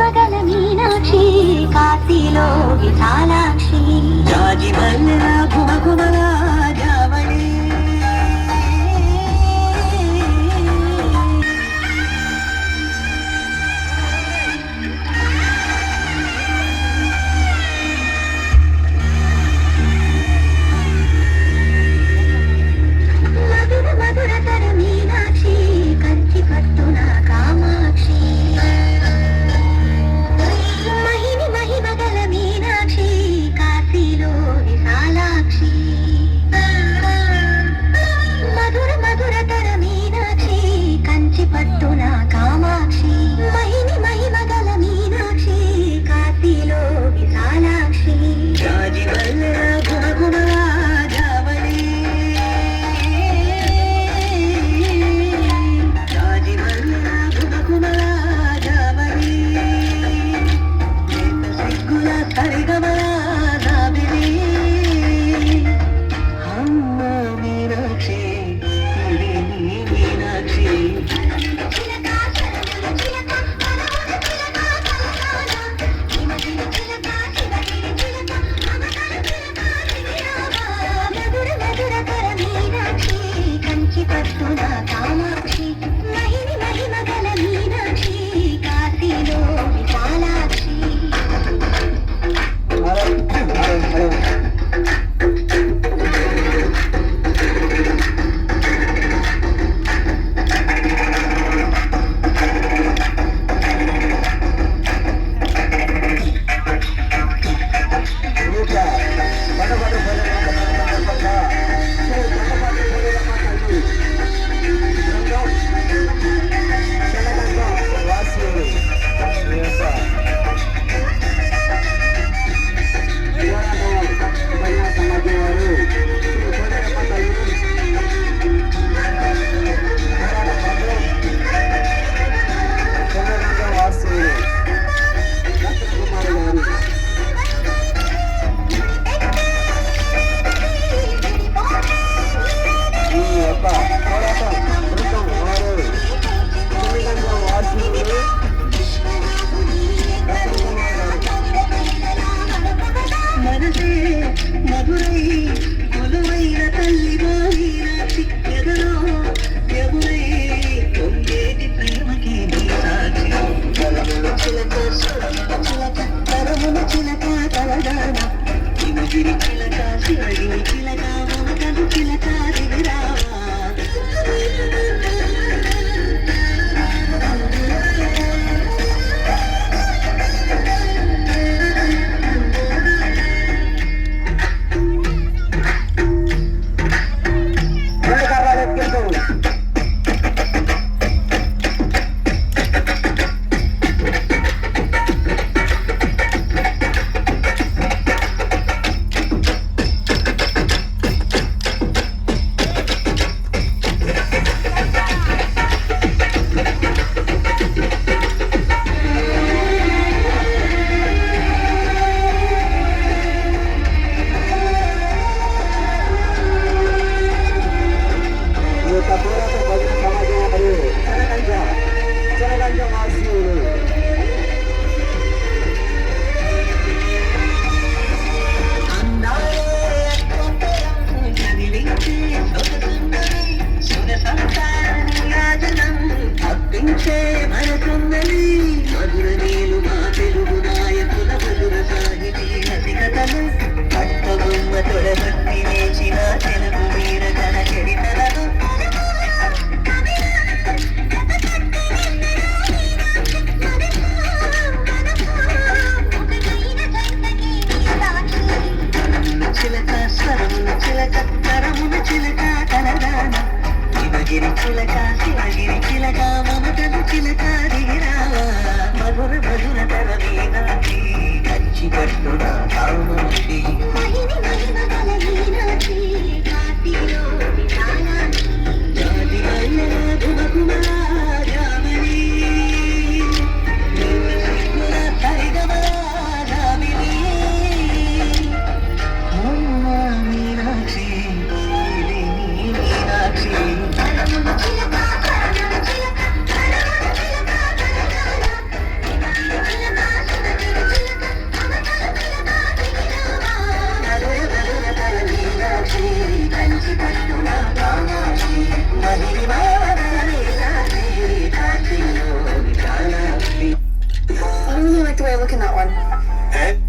మహిమగల మీనాక్షి కాశీలో విశాలాక్షి జాజి మల్లెల గుమగుమల జావళి మధుర మధురతర మీనాక్షి కంచి పట్టున కామాక్షి మహిని మహిమగల మీనాక్షి కాశీలో విశాలాక్షి మధుర మధురతర మీనాక్షి కంచి పట్టున కామాక్షి మహిని మహిమగల మీనాక్షి కాశీలో విశాలాక్షి జాజి మల్లెల గుమగుమల జావళి జాజి మల్లెల గుమగుమల జావళి లేత సిగ్గుల సరిగమల నాభిని అమ్మ మీనాక్షి ఇది నీ మీనాక్షి కంచి పట్టున కామాక్షి మహిని మహిమగల మీనాక్షి కాశీలో విశాలాక్షి మనసే మధురై కొలువైన తల్లి మీనాక్షి ఎదలో ఎవరై పొంగేటి ప్రేమకి నీ సాక్షి కలముల చిలక సురముల చిలక తరముల చిలక తలదాన హిమగిరి చిలక శివగిరి చిలక మమతలు చిలక దిగిరావా మధుర నీలు మా తెలుగు నాయకుల మధుర సాహితీ రసికతలు పట్టబొమ్మ తొడగొట్టి నేచిన తెలుగు వీర గణ చరితలను చిలక స్వరముల చిలక తరముల చిలక కలదాన హిమగిరి చిలక శివగిరి చిలక మమతలు చిలక దిగిరావా మధుర మధుర తర మీనాక్షి కంచి పట్టున కామాక్షి మహిని మహిమగల మీనాక్షి కాశీలో విశాలాక్షి జాతి మల్లెల గుమగుమల జావళి లేత సిగ్గుల సరిగమల జాబిలి అమ్మ మీనాక్షి ఇది నీ మీనాక్షి తరముల చిలక తరముల చిలక తరముల చిలక తరముల చిలక like the way I look in that one. Hey,